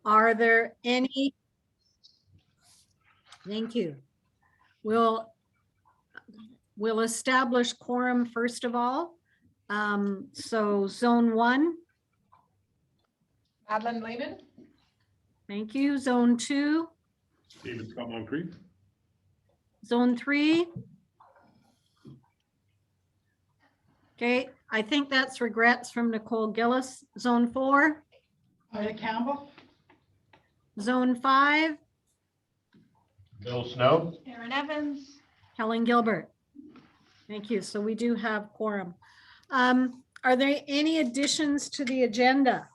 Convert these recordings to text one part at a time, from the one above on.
Are there any? Thank you. We'll establish quorum first of all. So zone 1. Madeline Lehman. Thank you. Zone 2. David Scott Moncrief. Zone 3. Okay, I think that's regrets from Nicole Gillis. Zone 4. Ida Campbell. Zone 5. Bill Snow. Aaron Evans. Helen Gilbert. Thank you. So we do have quorum. Are there any additions to the agenda?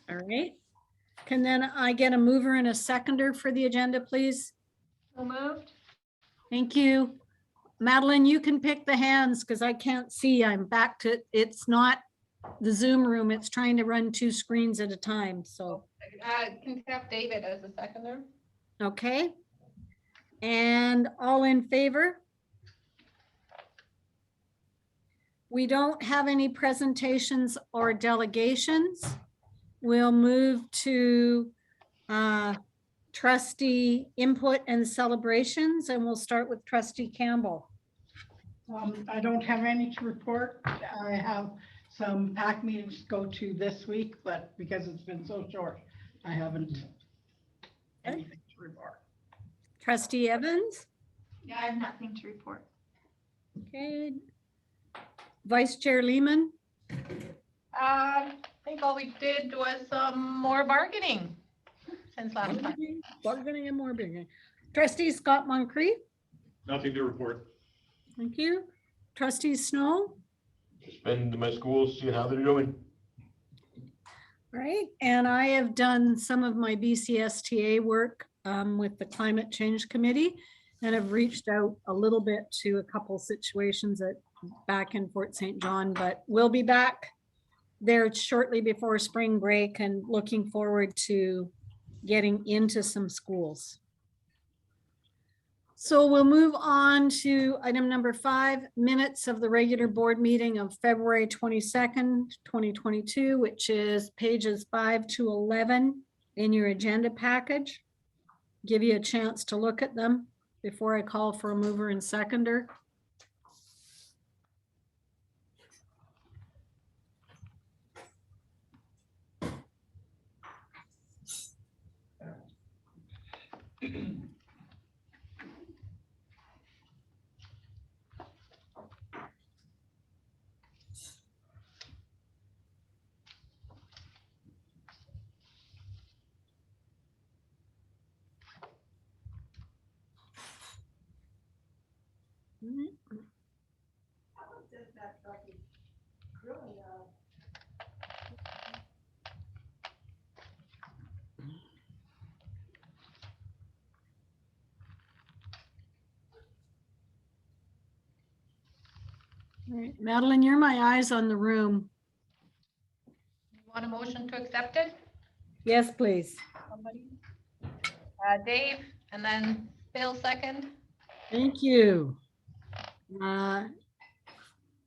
All right. Can then I get a mover and a seconder for the agenda, please? So moved. Thank you. Madeline, you can pick the hands because I can't see. I'm back to, it's not the Zoom room. It's trying to run 2 screens at a time. So, Can have David as a seconder. okay. And all in favor? We don't have any presentations or delegations. We'll move to trustee input and celebrations, and we'll start with trustee Campbell. I don't have any to report. I have some PAC meetings to go to this week, but because it's been so short, I haven't anything to report. Trustee Evans? Yeah, I have nothing to report. Okay. Vice Chair Lehman? I think all we did was some more bargaining since last time. Bargaining and more bargaining. Trustee Scott Moncrief? Nothing to report. Thank you. Trustee Snow? Just been to my schools, seeing how they're doing. Right, and I have done some of my BCSTA work with the Climate Change Committee and have reached out a little bit to a couple situations back in Fort St. John, but we'll be back there shortly before spring break and looking forward to getting into some schools. So we'll move on to item number 5, minutes of the regular board meeting of February 22nd, 2022, which is pages 5 to 11 in your agenda package. Give you a chance to look at them before I call for a mover and seconder. All right, Madeline, you're my eyes on the room. Want a motion to accept it? Yes, please. Somebody? Dave, and then Bill second. Thank you.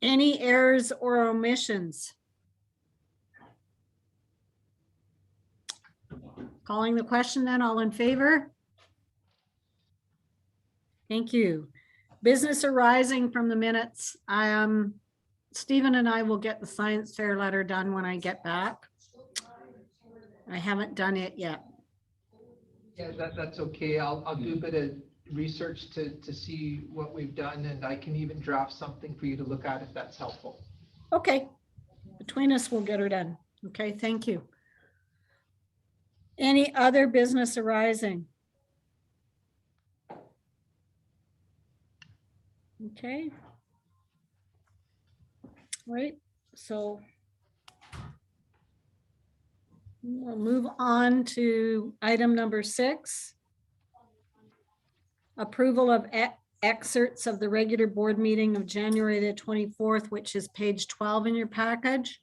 Any errors or omissions? Calling the question then, all in favor? Thank you. Business arising from the minutes. Stephen and I will get the science fair letter done when I get back. I haven't done it yet. Yeah, that's okay. I'll do a bit of research to see what we've done, and I can even draft something for you to look at if that's helpful. Okay. Between us, we'll get her done. Okay, thank you. Any other business arising? Okay. Right, so we'll move on to item number 6. Approval of excerpts of the regular board meeting of January the 24th, which is page 12 in your package.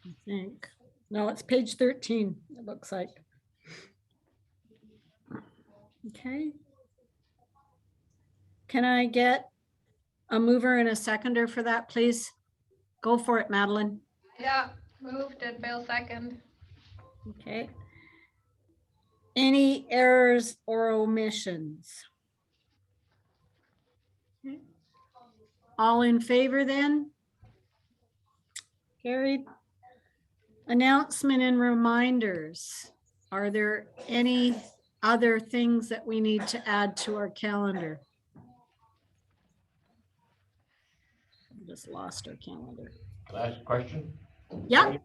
I think. No, it's page 13, it looks like. Okay. Can I get a mover and a seconder for that, please? Go for it, Madeline. Yeah, moved and Bill second. Okay. Any errors or omissions? Okay. All in favor then? Carried. Announcement and reminders. Are there any other things that we need to add to our calendar? Just lost our calendar. Can I ask a question? Yeah,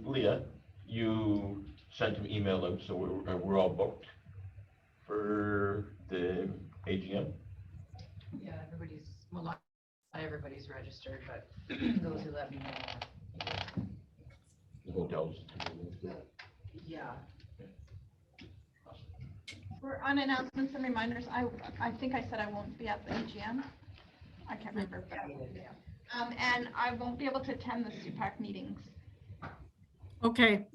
Leah, you sent an email out, so we're all booked for the AGM? Yeah, everybody's, well, not everybody's registered, but those who let me know. The hotels? Yeah. For on announcements and reminders, I think I said I won't be at the AGM. I can't remember. But, and I won't be able to attend the CPAC meetings. okay.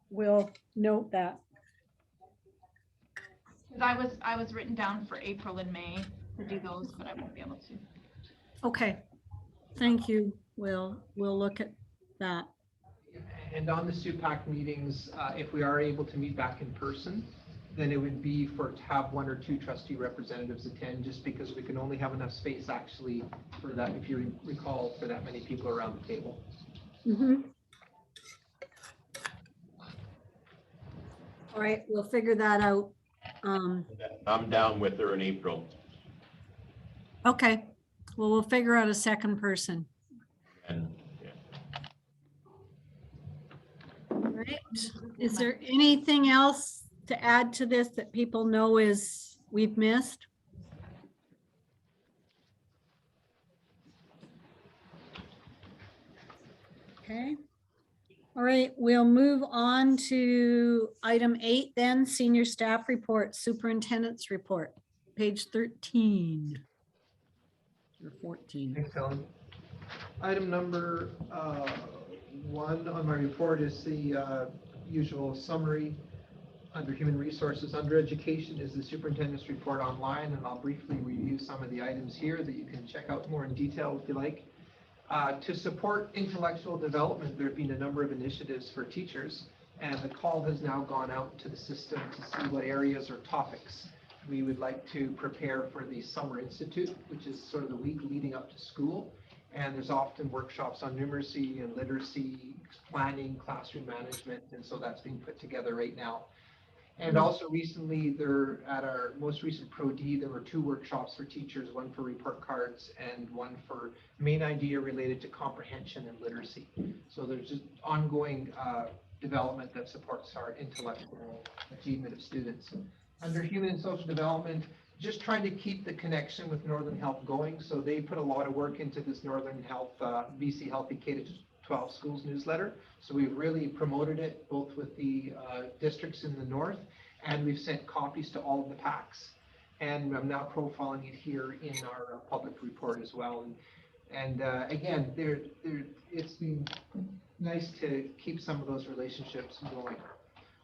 We'll note that. 'Cause I was written down for April and May to do those, but I won't be able to. Okay. Thank you. We'll look at that. And on the SUPAC meetings, if we are able to meet back in person, then it would be to have 1 or 2 trustee representatives attend, just because we can only have enough space actually for that, if you recall, for that many people around the table. Mhm. All right, we'll figure that out. I'm down with her in April. Okay, well, we'll figure out a second person. And, yeah. All right, is there anything else to add to this that people know we've missed? Okay. All right, we'll move on to item 8 then, senior staff report, superintendent's report, page 13. Or 14. Thanks, Helen. Item number 1 on my report is the usual summary. Under human resources, under education is the superintendent's report online, and I'll briefly review some of the items here that you can check out more in detail if you like. To support intellectual development, there have been a number of initiatives for teachers, and the call has now gone out to the system to see what areas or topics we would like to prepare for the Summer Institute, which is sort of the week leading up to school. And there's often workshops on numeracy and literacy, planning, classroom management, and so that's being put together right now. And also recently, at our most recent Pro D, there were 2 workshops for teachers, one for report cards and one for main idea related to comprehension and literacy. So there's just ongoing development that supports our intellectual achievement of students. Under human and social development, just trying to keep the connection with Northern Health going. So they put a lot of work into this Northern Health BC Healthy K-12 Schools newsletter. So we've really promoted it both with the districts in the north, and we've sent copies to all of the PACs. And I'm now profiling it here in our public report as well. And again, it's been nice to keep some of those relationships going.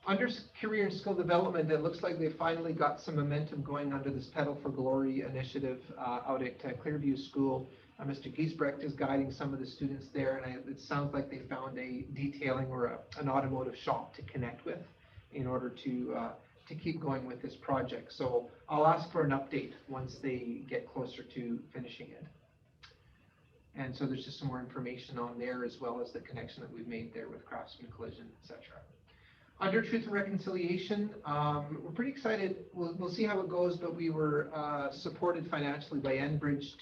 Under career and skill development, it looks like they finally got some momentum going under this Pedal for Glory initiative out at Clearview School. Mr. Giesbrecht is guiding some of the students there, and it sounds like they found a detailing or an automotive shop to connect with in order to keep going with this project. So I'll ask for an update once they get closer to finishing it. And so there's just some more information on there, as well as the connection that we've made there with Craftsman Collision, etc. Under Truth and Reconciliation, we're pretty excited. We'll see how it goes, but we were supported financially by Enbridge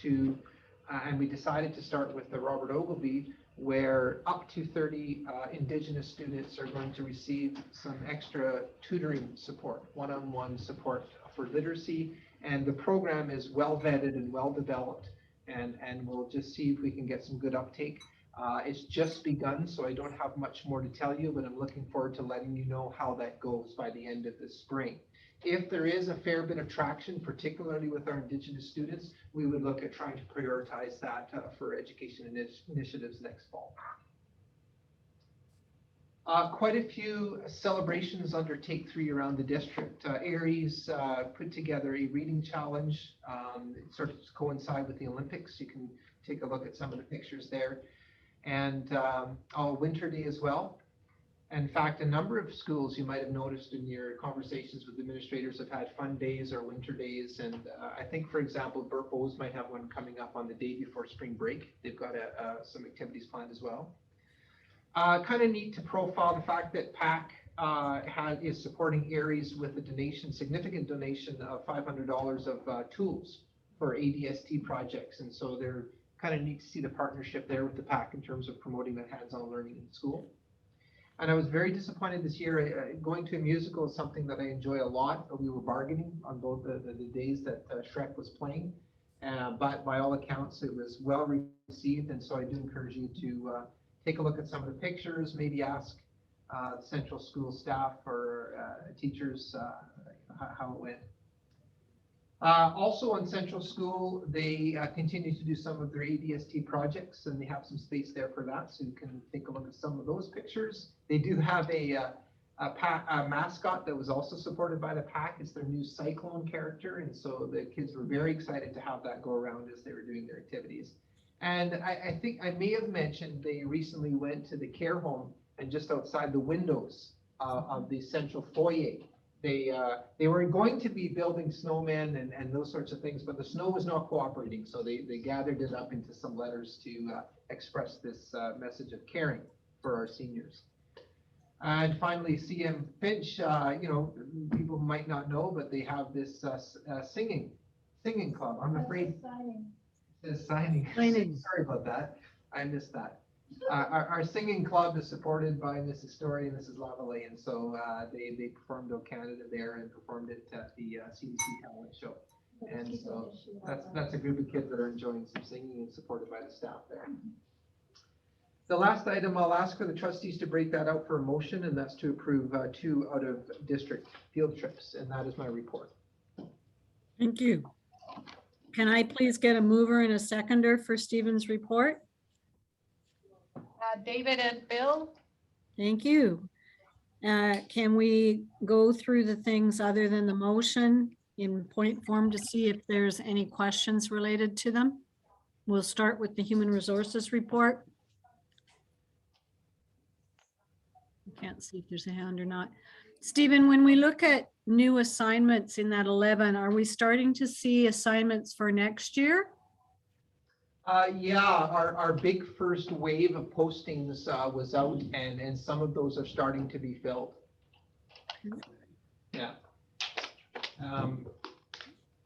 and we decided to start with the Robert Ogilvie, where up to 30 Indigenous students are going to receive some extra tutoring support, one-on-one support for literacy. And the program is well vetted and well developed, and we'll just see if we can get some good uptake. It's just begun, so I don't have much more to tell you, but I'm looking forward to letting you know how that goes by the end of the spring. If there is a fair bit of traction, particularly with our Indigenous students, we would look at trying to prioritize that for education initiatives next fall. Quite a few celebrations under Take 3 around the district. Aries put together a reading challenge. It sort of coincide with the Olympics. You can take a look at some of the pictures there. And Winter Day as well. In fact, a number of schools you might have noticed in your conversations with administrators have had fun days or winter days. And I think, for example, Burpos might have one coming up on the day before spring break. They've got some activities planned as well. Kind of neat to profile the fact that PAC is supporting Aries with a donation, significant donation of $500 of tools for ADST projects. And so they're kind of neat to see the partnership there with the PAC in terms of promoting that hands-on learning in school. And I was very disappointed this year. Going to a musical is something that I enjoy a lot. We were bargaining on both the days that Shrek was playing. But by all accounts, it was well received. And so I do encourage you to take a look at some of the pictures, maybe ask central school staff or teachers how it went. Also on Central School, they continue to do some of their ADST projects, and they have some space there for that, so you can take a look at some of those pictures. They do have a mascot that was also supported by the PAC. It's their new Cyclone character, and so the kids were very excited to have that go around as they were doing their activities. And I think I may have mentioned they recently went to the care home, and just outside the windows of the central foyer, they were going to be building snowmen and those sorts of things, but the snow was not cooperating. So they gathered it up into some letters to express this message of caring for our seniors. And finally, CM Finch, people might not know, but they have this singing club. I'm afraid. It says signing. Sorry about that. I missed that. Our singing club is supported by Mrs. Story and Mrs. Lavallee, and so they performed O Canada there and performed it at the CDC talent show. And so that's a group of kids that are enjoying some singing and supported by the staff there. The last item, I'll ask for the trustees to break that out for a motion, and that's to approve 2 out-of-district field trips, and that is my report. Thank you. Can I please get a mover and a seconder for Stephen's report? David and Bill? Thank you. Can we go through the things other than the motion in point form to see if there's any questions related to them? We'll start with the human resources report. Can't see if there's a hand or not. Stephen, when we look at new assignments in that 11, are we starting to see assignments for next year? Yeah, our big first wave of postings was out, and some of those are starting to be filled. Yeah.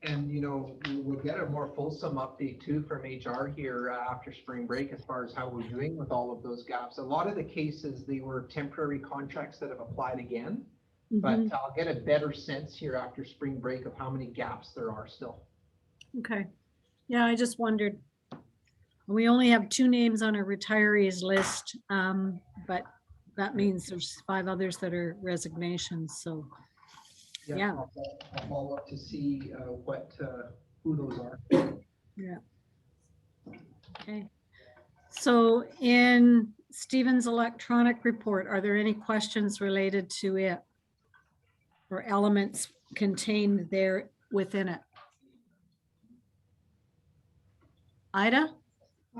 And we'll get a more fulsome update too from HR here after spring break as far as how we're doing with all of those gaps. A lot of the cases, they were temporary contracts that have applied again, but I'll get a better sense here after spring break of how many gaps there are still. Okay. Yeah, I just wondered. We only have 2 names on our retirees list, but that means there's 5 others that are resignations. So, yeah. I'll follow up to see who those are. Yeah. Okay. So in Stephen's electronic report, are there any questions related to it or elements contained there within it? Ida?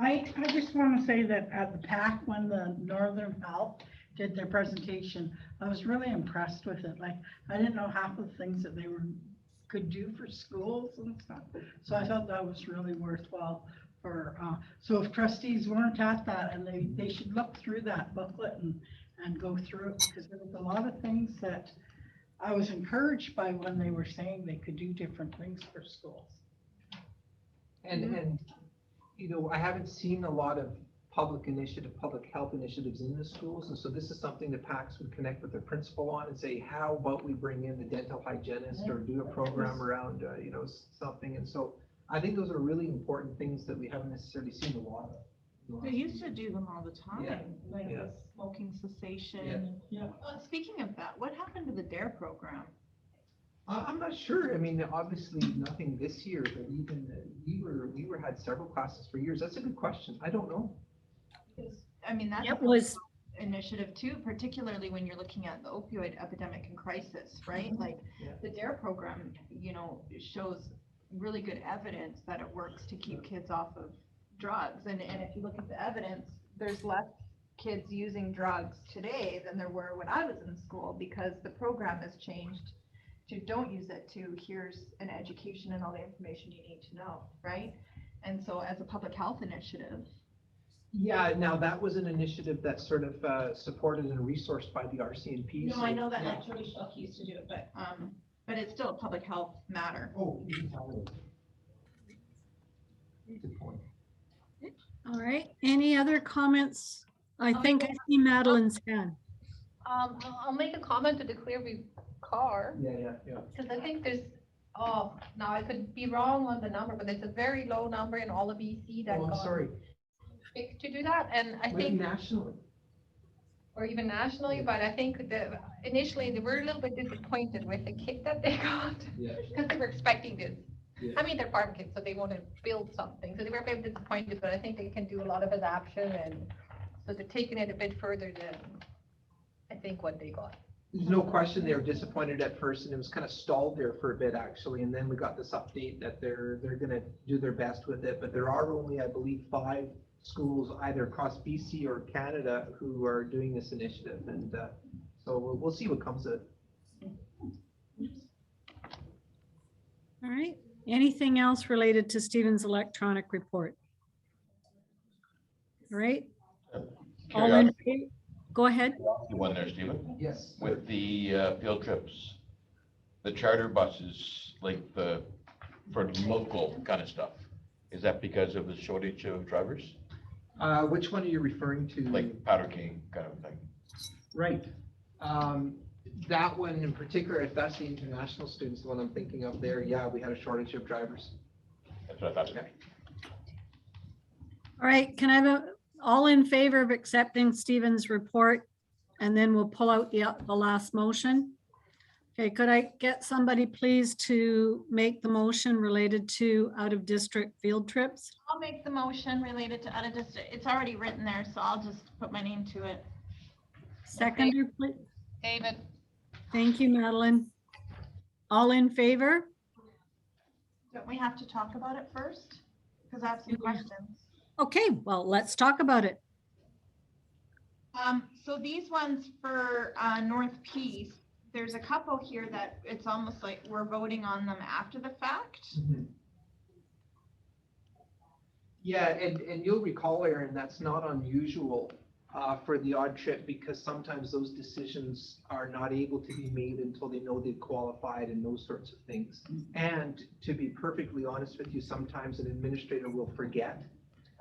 I just want to say that at the PAC, when the Northern Health did their presentation, I was really impressed with it. Like, I didn't know half of the things that they could do for schools and stuff. So I thought that was really worthwhile for, so if trustees weren't at that, and they should look through that booklet and go through it, because there was a lot of things that I was encouraged by when they were saying they could do different things for schools. And I haven't seen a lot of public health initiatives in the schools. And so this is something that PACs would connect with the principal on and say, how about we bring in the dental hygienist or do a program around, something. And so I think those are really important things that we haven't necessarily seen a lot of. They used to do them all the time, Yeah. like Yeah. the smoking cessation. Yeah. Speaking of that, what happened to the DARE program? I'm not sure. I mean, obviously nothing this year, but even we had several classes for years. That's a good question. I don't know. I mean, that's. It was initiative too, particularly when you're looking at the opioid epidemic and crisis, right? Like Yeah. the DARE program, you know, shows really good evidence that it works to keep kids off of drugs. And if you look at the evidence, there's less kids using drugs today than there were when I was in school, because the program has changed to don't use it to here's an education and all the information you need to know, right? And so as a public health initiative. Yeah, now that was an initiative that's sort of supported and resourced by the RCMP. No, I know that Yeah. Naturally Shuck used to do it, but it's still a public health matter. Oh, you can tell it. Good point. All right, any other comments? I think I see Madeline's hand. I'll make a comment to the Clearview car, Yeah. because I think there's, oh, now I could be wrong on the number, but there's a very low number in all of BC that Oh, I'm got sorry. picked to do that, and I Maybe think, nationally. or even nationally, but I think initially they were a little bit disappointed with the kit that they got, Yeah. because they were expecting this. Yeah. I mean, they're farm kids, so they want to build something, so they were a bit disappointed, but I think they can do a lot of adaptation, and so they're taking it a bit further than I think what they got. There's no question they were disappointed at first, and it was kind of stalled there for a bit actually, and then we got this update that they're gonna do their best with it, but there are only, I believe, 5 schools either across BC or Canada who are doing this initiative, and so we'll see what comes of it. All right, anything else related to Stephen's electronic report? All right, all in favor? Go ahead. The one there, Stephen, Yes. with the field trips, the charter buses, like for local kind of stuff. Is that because of the shortage of drivers? Which one are you referring to? Like Powder King kind of thing? Right. That one in particular, if that's the international students, the one I'm thinking of there, yeah, we had a shortage of drivers. That's what I thought. Okay. All right, can I have all in favor of accepting Stephen's report? And then we'll pull out the last motion. Okay, could I get somebody please to make the motion related to out-of-district field trips? I'll make the motion related to out of district. It's already written there, so I'll just put my name to it. Seconder, please. David? Thank you, Madeline. All in favor? Don't we have to talk about it first? Because I have some questions. Okay, well, let's talk about it. So these ones for North Peace, there's a couple here that it's almost like we're voting on them after the fact. Yeah, and you'll recall, Aaron, that's not unusual for the odd trip, because sometimes those decisions are not able to be made until they know they've qualified and those sorts of things. And to be perfectly honest with you, sometimes an administrator will forget,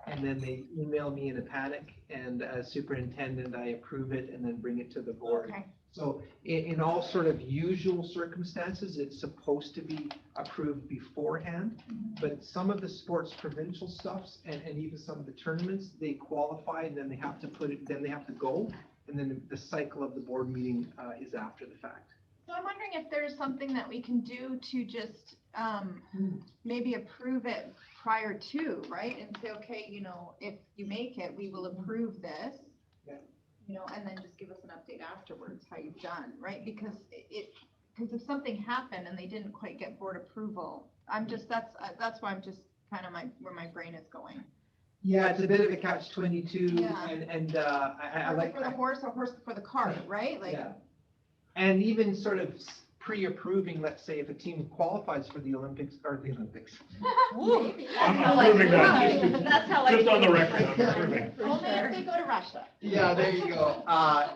and then they email me in a panic, and as superintendent, I approve it and then bring it to the board. Okay. So in all sort of usual circumstances, it's supposed to be approved beforehand, but some of the sports provincial stuffs and even some of the tournaments, they qualify and then they have to put it, then they have to go. And then the cycle of the board meeting is after the fact. So I'm wondering if there's something that we can do to just maybe approve it prior to, right? And say, okay, you know, if you make it, we will approve this. Yeah. You know, and then just give us an update afterwards, how you've done, right? Because because if something happened and they didn't quite get board approval, that's why I'm just kind of where my brain is going. Yeah, it's a bit of a catch-22, Yeah. and I like For the horse, a horse for the cart, right? Like, yeah. And even sort of pre-approving, let's say, if a team qualifies for the Olympics, or the Olympics. maybe. I'm That's how I approving that. feel. That's how I Just on the feel. record, I'm approving. Only if they go to Russia. Yeah, there you go.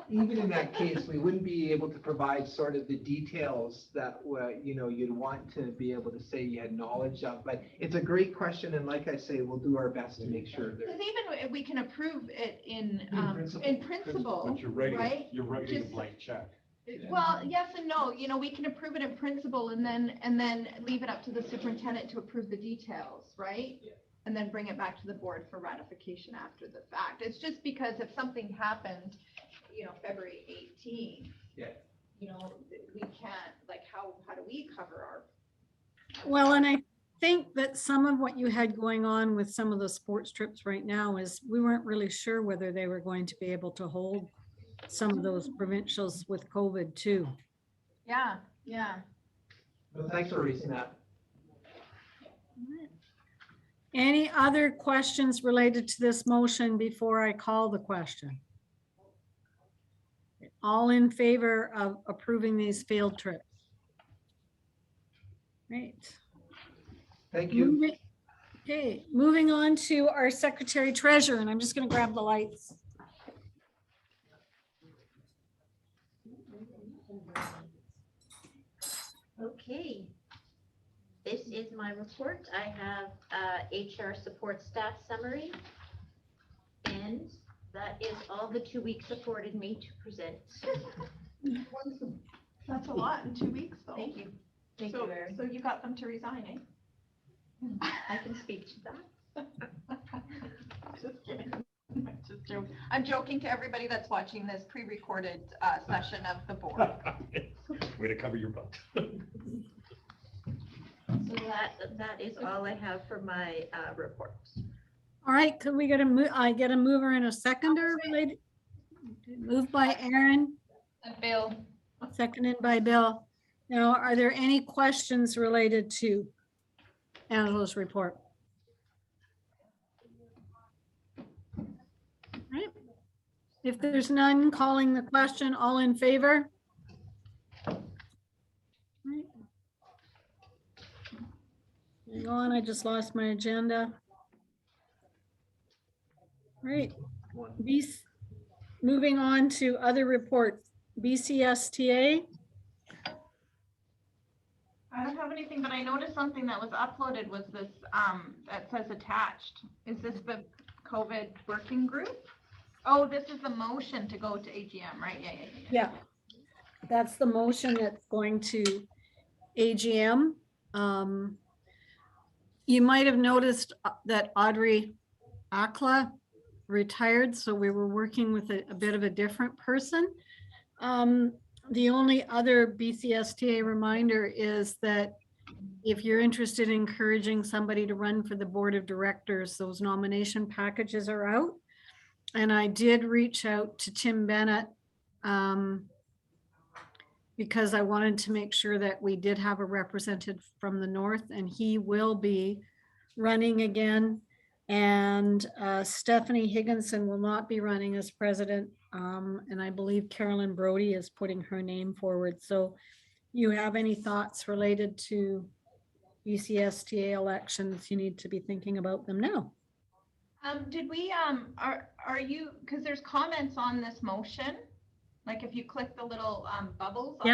Even in that case, we wouldn't be able to provide sort of the details that you know, you'd want to be able to say you had knowledge of. But it's a great question, and like I say, we'll do our best to make sure Because that. even if we can approve it in principle. principle, But you're writing, right? you're writing a Just- blank check. Well, yes and no, you know, we can approve it in principle and then leave it up to the superintendent to approve the details, right? Yeah. And then bring it back to the board for ratification after the fact. It's just because if something happened, you know, February 18th. Yeah. You know, we can't, like, how do we cover our? Well, and I think that some of what you had going on with some of the sports trips right now is we weren't really sure whether they were going to be able to hold some of those provincials with COVID too. Yeah, yeah. Well, thanks for raising that. Any other questions related to this motion before I call the question? All in favor of approving these field trips? Great. Thank you. Okay, moving on to our secretary treasurer, and I'm just going to grab the lights. Okay. This is my report. I have HR support staff summary. And that is all the 2 weeks afforded me to present. That's a lot in 2 weeks though. Thank you. Thank So, you, Erin. so you got them to resign, eh? I can speak to that. Just kidding. Just joking. I'm joking to everybody that's watching this pre-recorded session of the board. Way to cover your butt. So that is all I have for my report. All right, could we get a mover and a seconder related? Moved by Aaron, Bill, seconded by Bill. Now, are there any questions related to Angela's report? Right. If there's none, calling the question, all in favor? Right. Hang on, I just lost my agenda. Right. Moving on to other reports, BCSTA. I don't have anything, but I noticed something that was uploaded was this, that says attached. Is this the COVID working group? Oh, this is the motion to go to AGM, right? Yeah. Yeah, that's the motion that's going to AGM. You might have noticed that Audrey Akla retired, so we were working with a bit of a different person. The only other BCSTA reminder is that if you're interested in encouraging somebody to run for the board of directors, those nomination packages are out. And I did reach out to Tim Bennett because I wanted to make sure that we did have a representative from the north, and he will be running again. And Stephanie Higginson will not be running as president. And I believe Carolyn Brody is putting her name forward. So you have any thoughts related to BCSTA elections, you need to be thinking about them now. Did we, are you, because there's comments on this motion. Like if you click the little bubbles on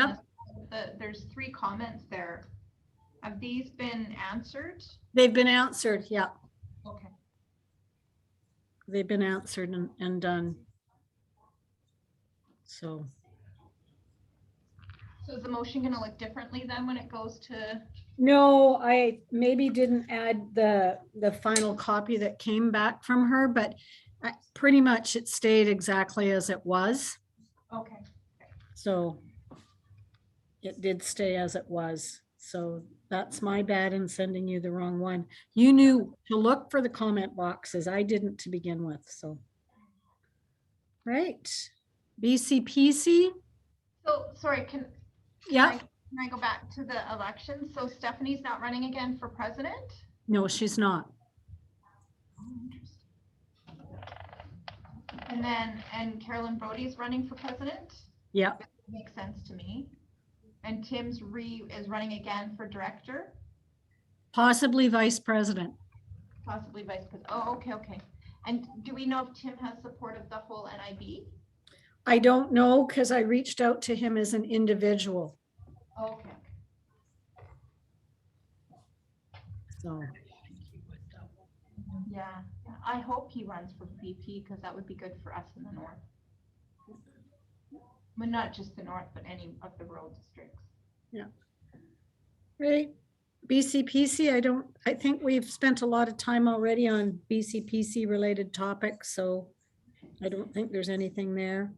Yep. there's 3 comments there. Have these been answered? They've been answered, yeah. Okay. They've been answered and done. So is the motion going to look differently then when it goes to? no, I maybe didn't add the final copy that came back from her, but pretty much it stayed exactly as it was. Okay. So it did stay as it was. So that's my bad in sending you the wrong one. You knew to look for the comment boxes. I didn't to begin with, so. Right. BCPC, So, sorry, can yeah, I go back to the election? So Stephanie's not running again for president? no, she's not. And then, and Carolyn Brody's running for president? Yeah, Makes sense to me. And Tim's is running again for director, possibly vice president. possibly vice president. Oh, okay. And do we know if Tim has support of the whole NIB? I don't know because I reached out to him as an individual. Okay. So, Yeah, I hope he runs for VP because that would be good for us in the north. Well, not just the north, but any of the rural districts. right. BCPC, I think we've spent a lot of time already on BCPC related topics, so I don't think there's anything there.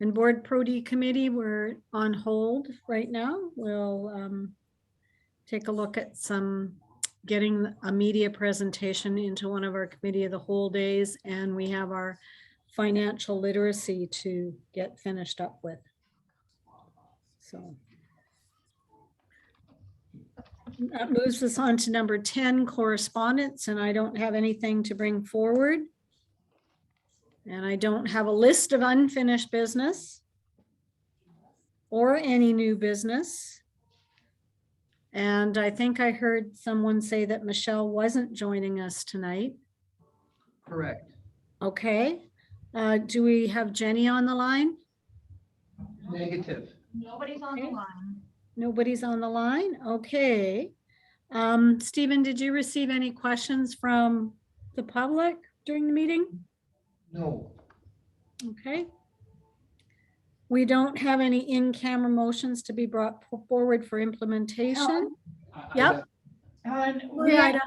And board Pro D committee, we're on hold right now. We'll take a look at getting a media presentation into one of our committee of the whole days, and we have our financial literacy to get finished up with. So. That moves us on to number 10, correspondence, and I don't have anything to bring forward. And I don't have a list of unfinished business or any new business. And I think I heard someone say that Michelle wasn't joining us tonight. Correct. Okay. Do we have Jenny on the line? Negative. Nobody's on the line. Nobody's on the line? Okay. Stephen, did you receive any questions from the public during the meeting? No. Okay. We don't have any in-camera motions to be brought forward for implementation. Yep. Helen, Maria,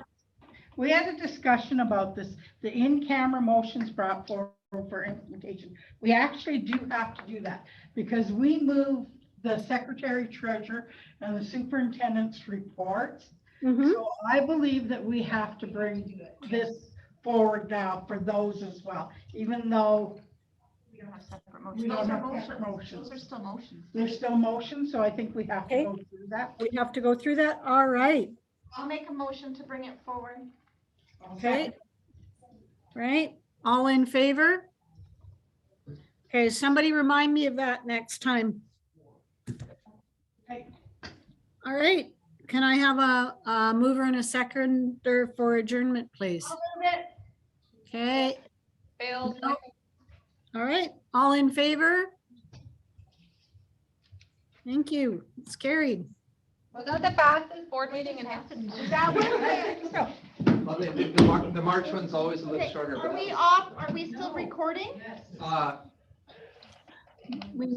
we had a discussion about this, the in-camera motions brought forward for implementation. We actually do have to do that because we moved the secretary treasurer and the superintendent's reports. Mhm. So I believe that we have to bring this forward now for those as well, even though We don't have separate we motions. don't Those are have motions. separate motions. Those are still motions. There's still motions, so I think we have to Okay. go through that. We have to go through that. All right. I'll make a motion to bring it forward. Okay. Right. All in favor? Okay, somebody remind me of that next time. Okay. All right. Can I have a mover and a seconder for adjournment, please? I'll move it. Okay. Bill, No. All right. All in favor? Thank you. It's carried. was that the fastest board meeting in Hampton? That was it. Well, the March one's always a little shorter. Are but we off? Are we still recording? Uh, We